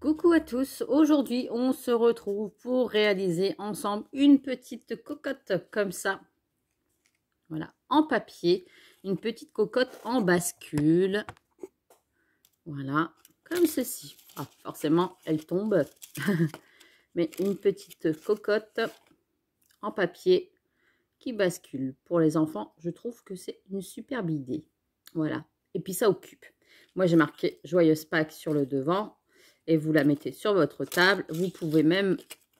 Coucou à tous, aujourd'hui on se retrouve pour réaliser ensemble une petite cocotte comme ça. Voilà, en papier, une petite cocotte en bascule. Voilà, comme ceci. Ah, forcément, elle tombe. Mais une petite cocotte en papier qui bascule. Pour les enfants, je trouve que c'est une superbe idée. Voilà, et puis ça occupe. Moi j'ai marqué Joyeuse Pâques sur le devant. Et vous la mettez sur votre table. Vous pouvez même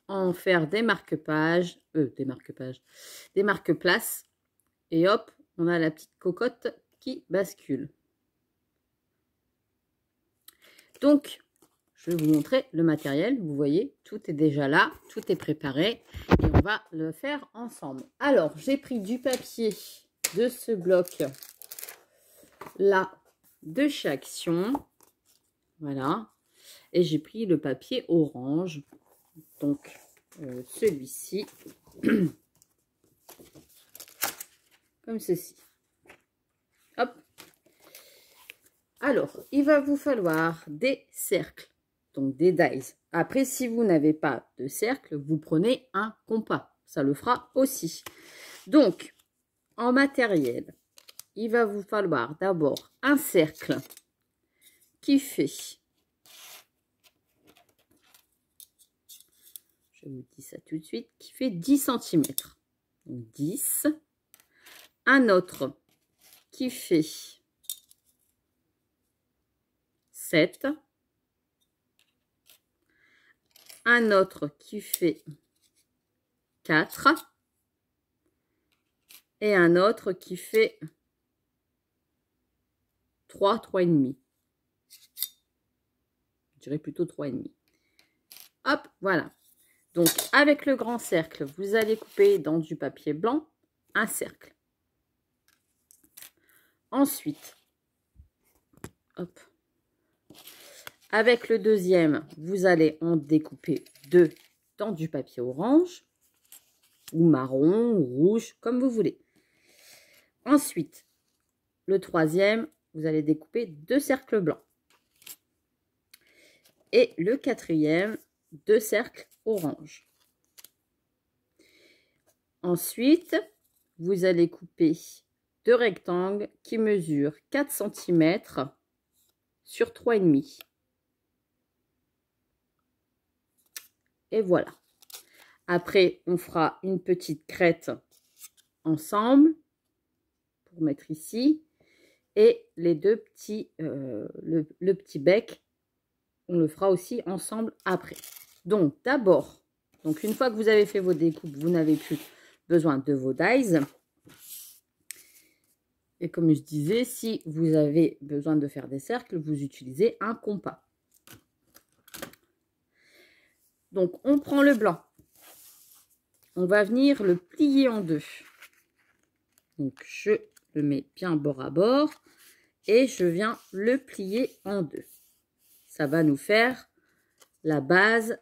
en faire des marque-pages, des marque-places. Et hop, on a la petite cocotte qui bascule. Donc, je vais vous montrer le matériel. Vous voyez, tout est déjà là, tout est préparé. Et on va le faire ensemble. Alors, j'ai pris du papier de ce bloc là de chez Action. Voilà. Et j'ai pris le papier orange, donc celui-ci, comme ceci. Hop. Alors, il va vous falloir des cercles, donc des dies. Après, si vous n'avez pas de cercle, vous prenez un compas. Ça le fera aussi. Donc, en matériel, il va vous falloir d'abord un cercle qui fait... Je vous dis ça tout de suite, qui fait 10 cm. Donc 10. Un autre qui fait 7. Un autre qui fait 4. Et un autre qui fait 3, 3,5. Je dirais plutôt 3,5. Hop, voilà. Donc, avec le grand cercle, vous allez couper dans du papier blanc un cercle. Ensuite, hop, avec le deuxième, vous allez en découper deux dans du papier orange, ou marron, ou rouge, comme vous voulez. Ensuite, le troisième, vous allez découper deux cercles blancs. Et le quatrième, deux cercles orange. Ensuite, vous allez couper deux rectangles qui mesurent 4 cm sur 3,5. Et voilà. Après, on fera une petite crête ensemble pour mettre ici. Et les deux petits, le petit bec, on le fera aussi ensemble après. Donc, d'abord, une fois que vous avez fait vos découpes, vous n'avez plus besoin de vos dies. Et comme je disais, si vous avez besoin de faire des cercles, vous utilisez un compas. Donc, on prend le blanc. On va venir le plier en deux. Donc, je le mets bien bord à bord. Et je viens le plier en deux. Ça va nous faire la base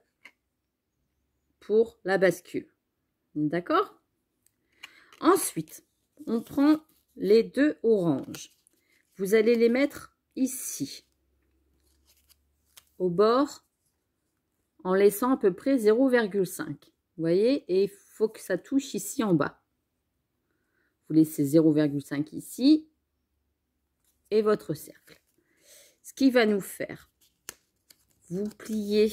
pour la bascule. D'accord? Ensuite, on prend les deux oranges. Vous allez les mettre ici, au bord, en laissant à peu près 0,5. Vous voyez? Et il faut que ça touche ici en bas. Vous laissez 0,5 ici et votre cercle. Ce qui va nous faire, vous pliez,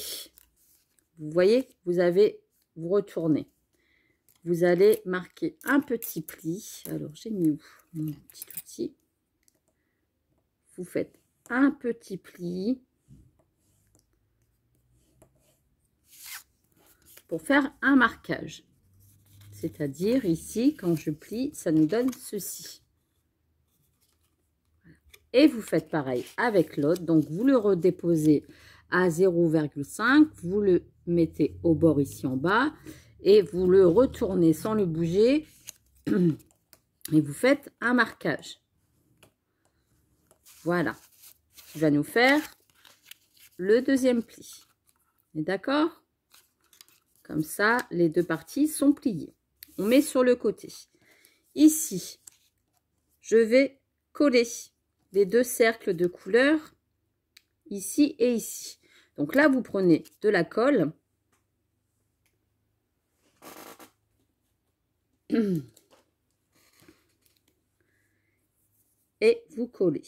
vous voyez, vous retournez. Vous allez marquer un petit pli. Alors, j'ai mis où mon petit outil? Vous faites un petit pli pour faire un marquage. C'est-à-dire, ici, quand je plie, ça nous donne ceci. Et vous faites pareil avec l'autre. Donc, vous le redéposez à 0,5. Vous le mettez au bord ici en bas. Et vous le retournez sans le bouger. Et vous faites un marquage. Voilà. Qui va nous faire le deuxième pli. D'accord? Comme ça, les deux parties sont pliées. On met sur le côté. Ici, je vais coller les deux cercles de couleur ici et ici. Donc là, vous prenez de la colle. Et vous collez.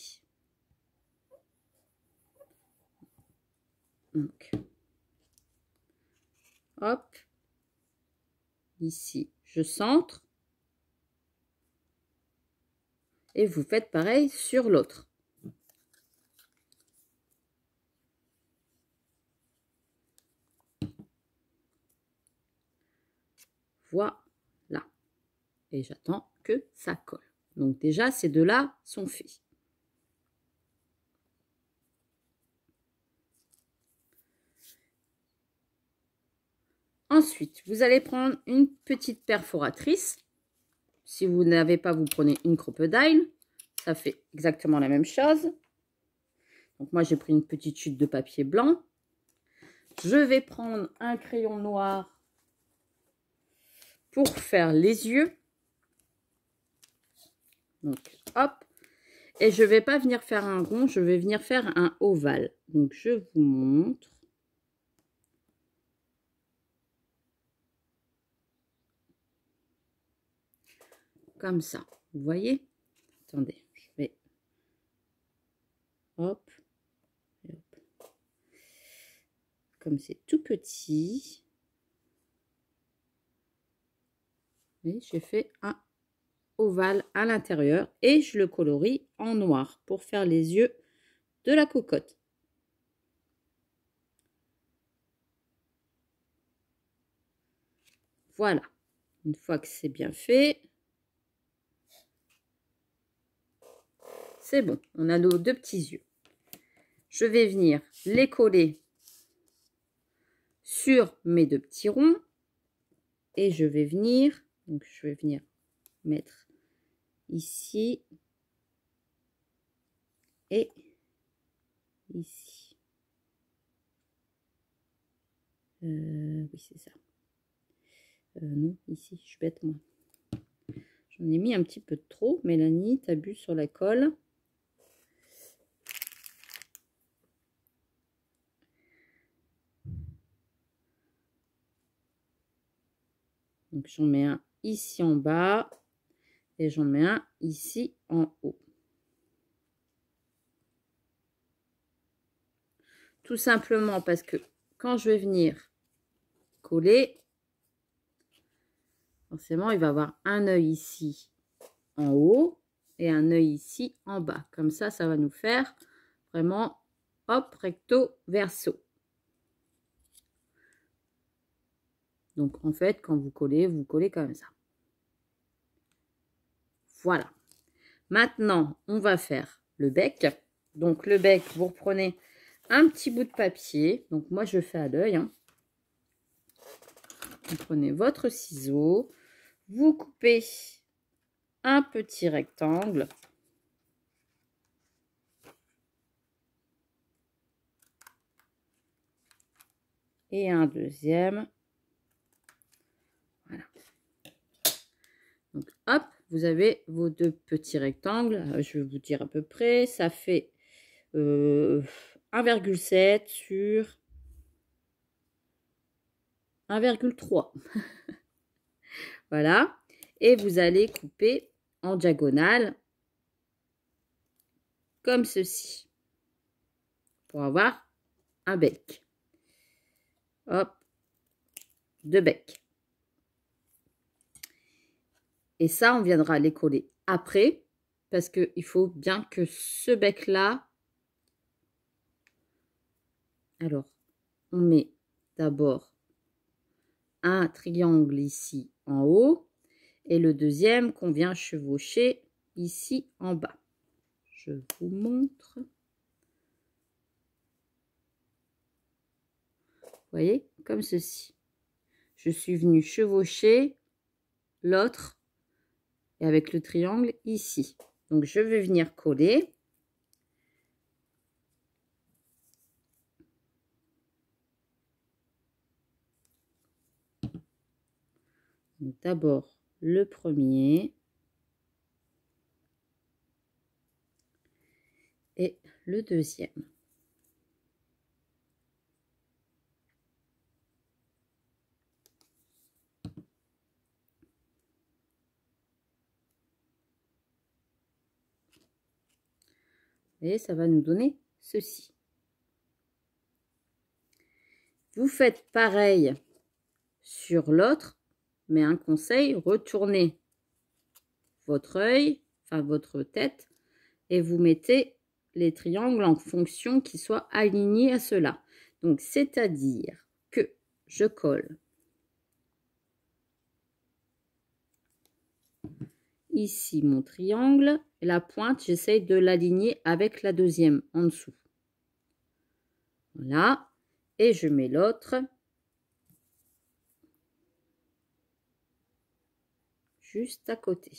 Donc, hop. Ici, je centre. Et vous faites pareil sur l'autre. Voilà. Et j'attends que ça colle. Donc déjà, ces deux-là sont faits. Ensuite, vous allez prendre une petite perforatrice. Si vous n'avez pas, vous prenez une crocodile. Ça fait exactement la même chose. Donc moi, j'ai pris une petite chute de papier blanc. Je vais prendre un crayon noir pour faire les yeux. Donc, hop. Et je ne vais pas venir faire un rond, je vais venir faire un ovale. Donc, je vous montre. Comme ça, vous voyez? Attendez, je vais... Hop. Hop. Comme c'est tout petit. Et j'ai fait un ovale à l'intérieur. Et je le colorie en noir pour faire les yeux de la cocotte. Voilà. Une fois que c'est bien fait, c'est bon. On a nos deux petits yeux. Je vais venir les coller sur mes deux petits ronds. Et je vais venir, donc je vais venir mettre ici et ici. Oui, c'est ça. Non, ici, je suis bête, moi. J'en ai mis un petit peu de trop. Mélanie, t'abuses sur la colle. Donc, j'en mets un ici en bas et j'en mets un ici en haut. Tout simplement parce que quand je vais venir coller, forcément, il va avoir un œil ici en haut et un œil ici en bas. Comme ça, ça va nous faire vraiment, hop, recto, verso. Donc, en fait, quand vous collez comme ça. Voilà. Maintenant, on va faire le bec. Donc, le bec, vous reprenez un petit bout de papier. Donc, moi, je fais à l'œil. Hein. Vous prenez votre ciseau. Vous coupez un petit rectangle. Et un deuxième. Voilà. Donc, hop, vous avez vos deux petits rectangles. Je vais vous dire à peu près. Ça fait 1,7 sur 1,3. Voilà. Et vous allez couper en diagonale comme ceci pour avoir un bec. Hop, deux becs. Et ça, on viendra les coller après parce qu'il faut bien que ce bec-là... Alors, on met d'abord un triangle ici en haut et le deuxième qu'on vient chevaucher ici en bas. Je vous montre. Vous voyez, comme ceci. Je suis venue chevaucher l'autre et avec le triangle ici. Donc, je vais venir coller. D'abord le premier et le deuxième. Et ça va nous donner ceci. Vous faites pareil sur l'autre, mais un conseil, retournez votre œil, enfin votre tête, et vous mettez les triangles en fonction qu'ils soient alignés à cela. Donc, c'est-à-dire que je colle ici mon triangle, et la pointe, j'essaye de l'aligner avec la deuxième en dessous. Voilà, et je mets l'autre juste à côté.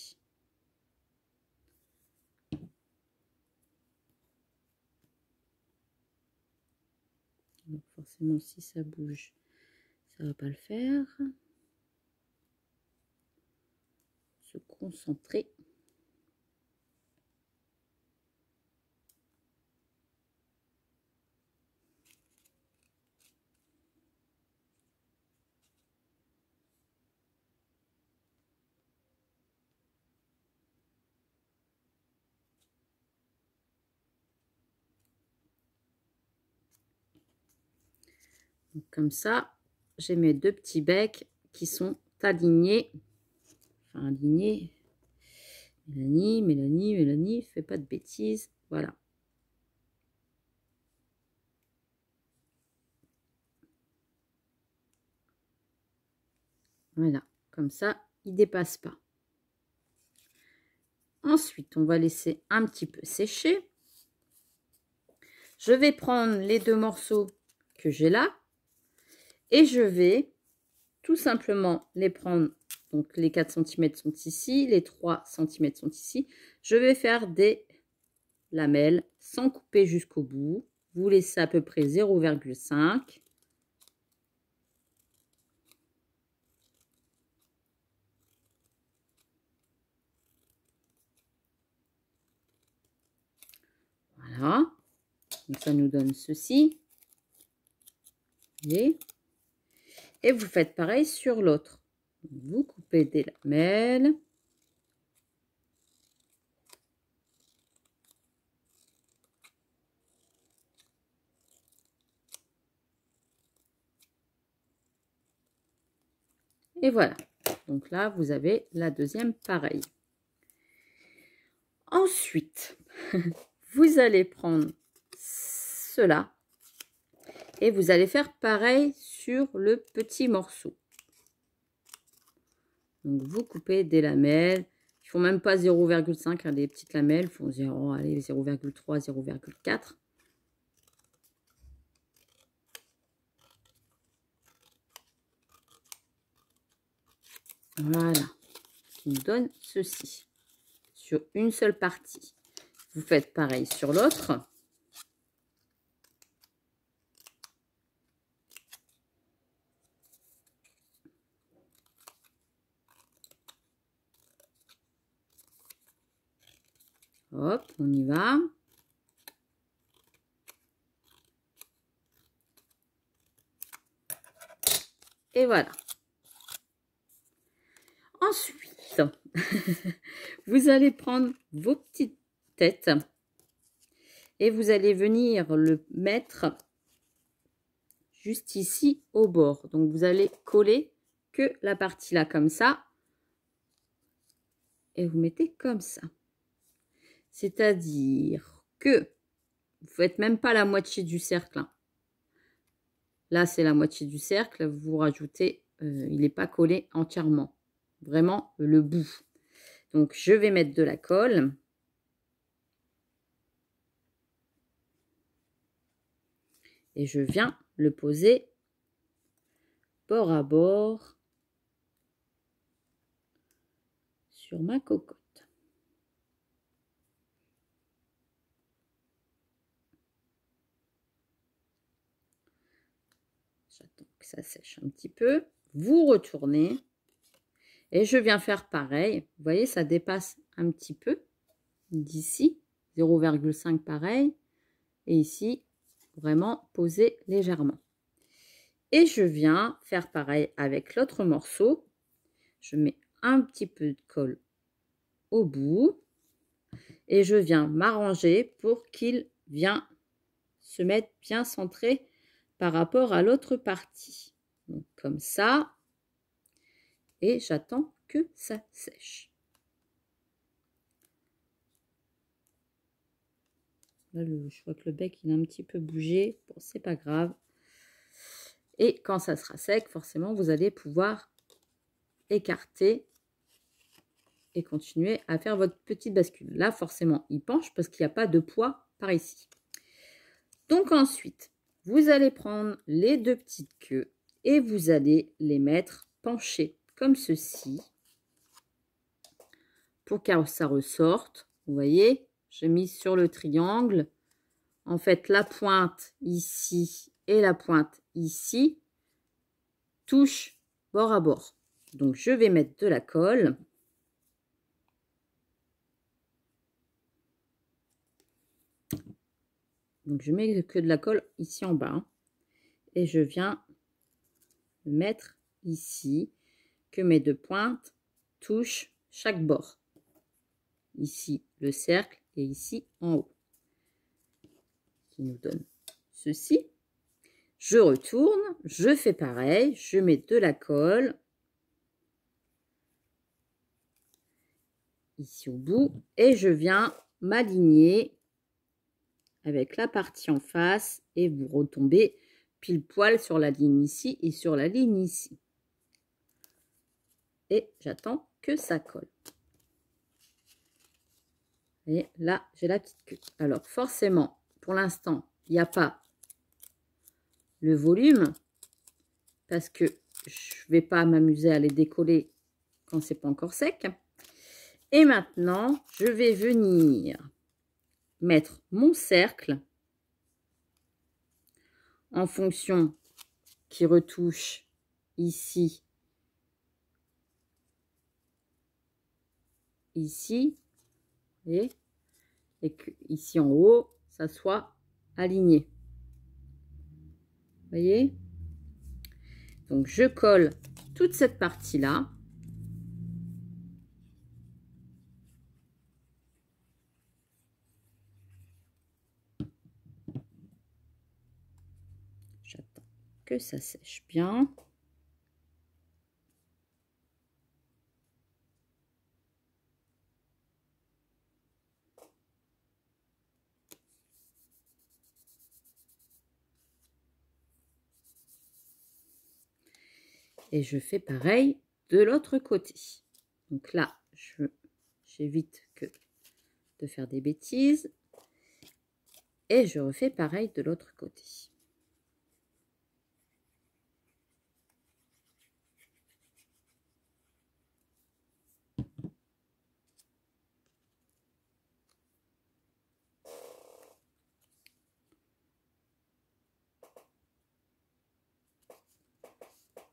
Donc forcément, si ça bouge, ça va pas le faire. Se concentrer. Donc, comme ça, j'ai mes deux petits becs qui sont alignés. Enfin, alignés. Mélanie, fais pas de bêtises. Voilà. Voilà, comme ça, il ne dépasse pas. Ensuite, on va laisser un petit peu sécher. Je vais prendre les deux morceaux que j'ai là et je vais tout simplement les prendre. Donc, les 4 cm sont ici, les 3 cm sont ici. Je vais faire des lamelles sans couper jusqu'au bout. Vous laissez à peu près 0,5. Voilà. Donc, ça nous donne ceci. Et vous faites pareil sur l'autre. Vous coupez des lamelles. Et voilà. Donc là, vous avez la deuxième pareille. Ensuite, vous allez prendre cela et vous allez faire pareil sur le petit morceau. Donc, vous coupez des lamelles. Ils ne font même pas 0,5, hein, des petites lamelles. Ils font 0, allez, 0,3, 0,4. Voilà. Qui nous donne ceci. Sur une seule partie. Vous faites pareil sur l'autre. Hop, on y va. Et voilà. Ensuite, vous allez prendre vos petites têtes et vous allez venir le mettre juste ici au bord. Donc, vous allez coller que la partie là comme ça et vous mettez comme ça. C'est-à-dire que vous faites même pas la moitié du cercle. Hein. Là, c'est la moitié du cercle. Vous rajoutez, il n'est pas collé entièrement. Vraiment le bout. Donc, je vais mettre de la colle. Et je viens le poser bord à bord sur ma cocotte. J'attends que ça sèche un petit peu. Vous retournez. Et je viens faire pareil. Vous voyez, ça dépasse un petit peu d'ici. 0,5 pareil. Et ici, vraiment poser légèrement. Et je viens faire pareil avec l'autre morceau. Je mets un petit peu de colle au bout. Et je viens m'arranger pour qu'il vienne se mettre bien centré par rapport à l'autre partie. Donc, comme ça. Et j'attends que ça sèche. Là, je vois que le bec il a un petit peu bougé. Bon, c'est pas grave. Et quand ça sera sec, forcément, vous allez pouvoir écarter et continuer à faire votre petite bascule. Là, forcément, il penche parce qu'il n'y a pas de poids par ici. Donc ensuite, vous allez prendre les deux petites queues et vous allez les mettre penchées comme ceci pour que ça ressorte. Vous voyez, j'ai mis sur le triangle. En fait, la pointe ici et la pointe ici touchent bord à bord. Donc, je vais mettre de la colle. Donc, je mets que de la colle ici en bas. Et je viens mettre ici que mes deux pointes touchent chaque bord. Ici, le cercle et ici en haut. Qui nous donne ceci. Je retourne, je fais pareil, je mets de la colle ici au bout et je viens m'aligner avec la partie en face et vous retombez pile poil sur la ligne ici et sur la ligne ici. Et j'attends que ça colle. Et là, j'ai la petite queue. Alors forcément, pour l'instant, il n'y a pas le volume parce que je ne vais pas m'amuser à les décoller quand c'est pas encore sec. Et maintenant, je vais venir mettre mon cercle en fonction qui retouche ici, ici, et que ici en haut, ça soit aligné. Vous voyez? Donc, je colle toute cette partie-là. J'attends que ça sèche bien. Et je fais pareil de l'autre côté. Donc là, j'évite de faire des bêtises. Et je refais pareil de l'autre côté.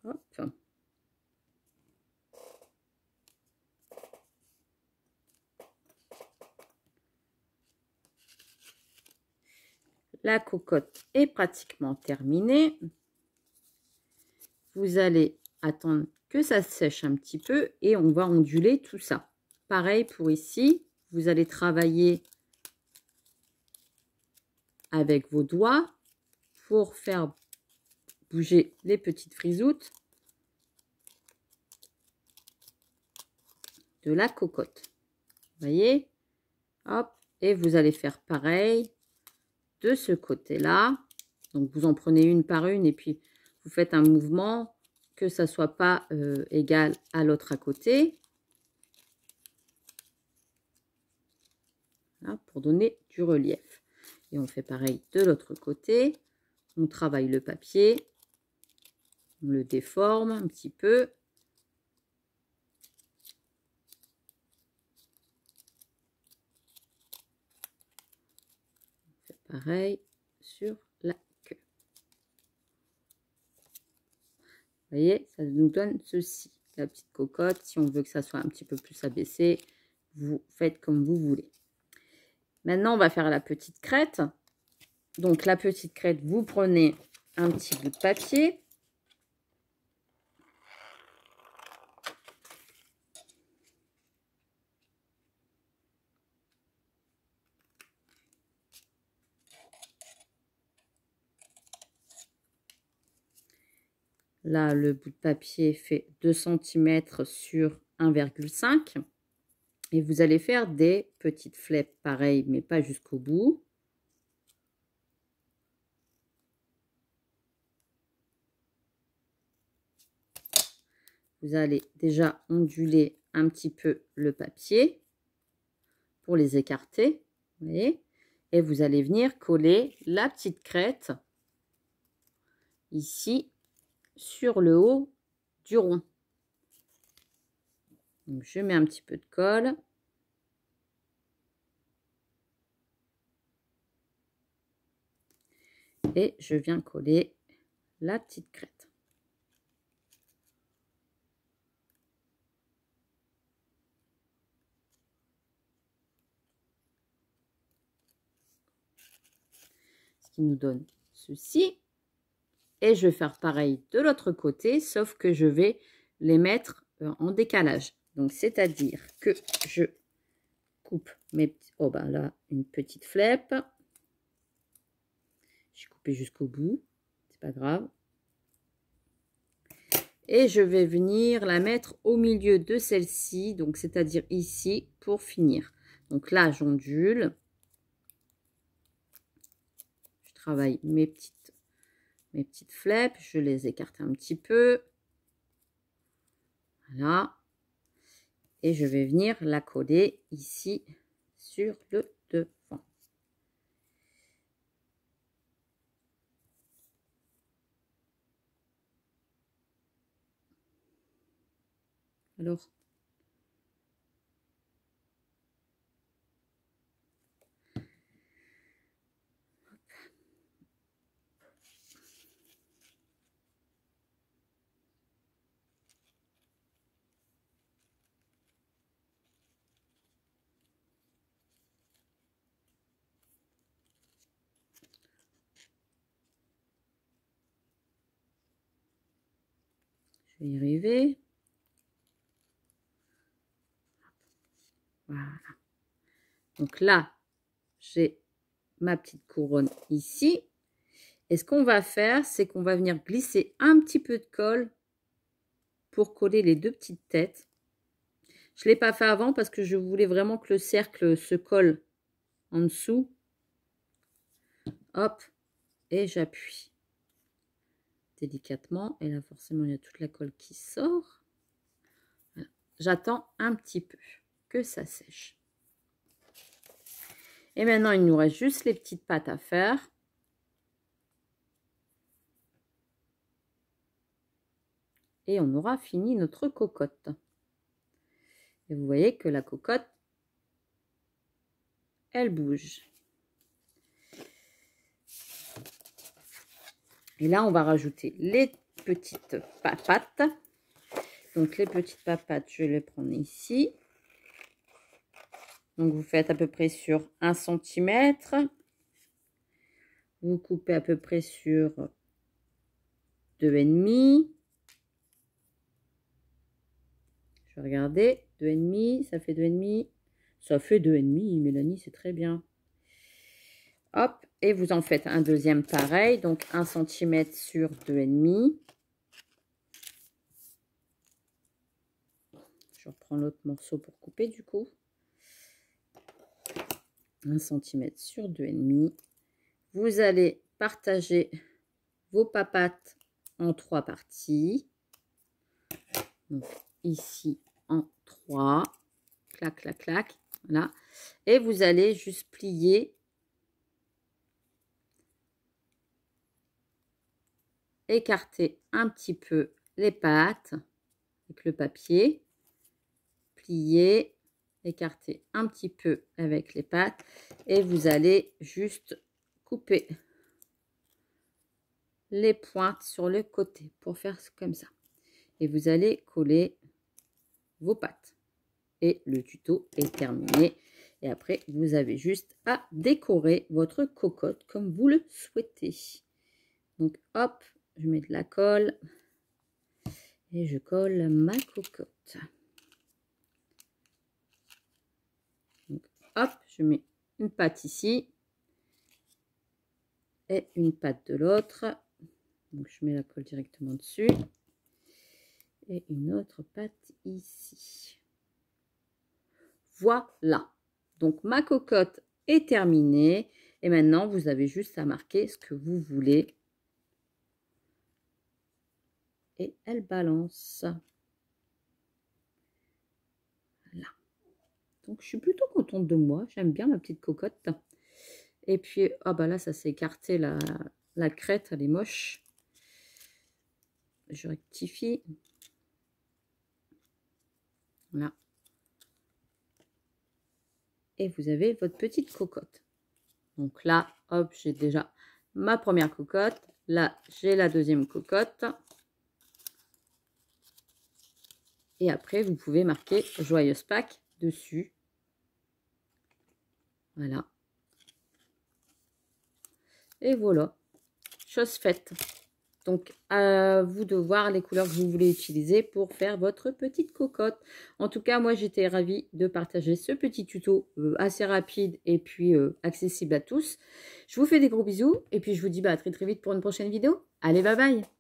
Hop. La cocotte est pratiquement terminée. Vous allez attendre que ça sèche un petit peu et on va onduler tout ça. Pareil pour ici, vous allez travailler avec vos doigts pour faire bouger les petites frisoutes de la cocotte. Vous voyez? Hop, et vous allez faire pareil de ce côté-là. Donc, vous en prenez une par une et puis vous faites un mouvement que ça soit pas égal à l'autre à côté. Là, pour donner du relief. Et on fait pareil de l'autre côté. On travaille le papier. On le déforme un petit peu. On fait pareil sur la queue. Vous voyez, ça nous donne ceci. La petite cocotte, si on veut que ça soit un petit peu plus abaissé, vous faites comme vous voulez. Maintenant, on va faire la petite crête. Donc, la petite crête, vous prenez un petit bout de papier. Là, le bout de papier fait 2 cm sur 1,5. Et vous allez faire des petites flèches pareilles, mais pas jusqu'au bout. Vous allez déjà onduler un petit peu le papier pour les écarter. Vous voyez, et vous allez venir coller la petite crête ici sur le haut du rond. Donc, je mets un petit peu de colle. Et je viens coller la petite crête. Ce qui nous donne ceci. Et je vais faire pareil de l'autre côté, sauf que je vais les mettre en décalage. Donc, c'est-à-dire que je coupe mes petits... Oh, ben là, une petite flèpe. J'ai coupé jusqu'au bout. C'est pas grave. Et je vais venir la mettre au milieu de celle-ci, donc c'est-à-dire ici, pour finir. Donc là, j'ondule. Je travaille mes petites flèpes. Je les écarte un petit peu. Voilà. Et je vais venir la coller ici sur le devant. Alors, je vais y arriver. Voilà. Donc là, j'ai ma petite couronne ici. Et ce qu'on va faire, c'est qu'on va venir glisser un petit peu de colle pour coller les deux petites têtes. Je ne l'ai pas fait avant parce que je voulais vraiment que le cercle se colle en dessous. Hop, et j'appuie délicatement. Et là, forcément, il y a toute la colle qui sort. Voilà. J'attends un petit peu que ça sèche. Et maintenant, il nous reste juste les petites pattes à faire. Et on aura fini notre cocotte. Et vous voyez que la cocotte, elle bouge. Et là, on va rajouter les petites papates. Donc, les petites papates, je vais les prendre ici. Donc, vous faites à peu près sur 1 cm. Vous coupez à peu près sur 2,5. Je vais regarder. 2,5, ça fait 2,5. Ça fait 2,5, Mélanie, c'est très bien. Hop, et vous en faites un deuxième pareil. Donc, 1 cm sur 2,5. Je reprends l'autre morceau pour couper du coup. 1 cm sur 2,5. Vous allez partager vos papates en 3 parties. Donc, ici en 3. Clac, clac, clac. Voilà. Et vous allez juste plier. Écarter un petit peu les pattes avec le papier. Plier. Écarter un petit peu avec les pattes. Et vous allez juste couper les pointes sur le côté pour faire comme ça. Et vous allez coller vos pattes. Et le tuto est terminé. Et après, vous avez juste à décorer votre cocotte comme vous le souhaitez. Donc, hop, je mets de la colle et je colle ma cocotte. Donc, hop, je mets une patte ici et une patte de l'autre. Donc, je mets la colle directement dessus. Et une autre patte ici. Voilà. Donc, ma cocotte est terminée. Et maintenant, vous avez juste à marquer ce que vous voulez. Et elle balance. Voilà. Donc, je suis plutôt contente de moi. J'aime bien ma petite cocotte. Et puis, ah bah là, ça s'est écarté. La crête, elle est moche. Je rectifie. Voilà. Et vous avez votre petite cocotte. Donc là, hop, j'ai déjà ma première cocotte. Là, j'ai la deuxième cocotte. Et après, vous pouvez marquer Joyeuse Pâques dessus. Voilà. Et voilà, chose faite. Donc, à vous de voir les couleurs que vous voulez utiliser pour faire votre petite cocotte. En tout cas, moi, j'étais ravie de partager ce petit tuto assez rapide et puis accessible à tous. Je vous fais des gros bisous et puis je vous dis à très très vite pour une prochaine vidéo. Allez, bye bye!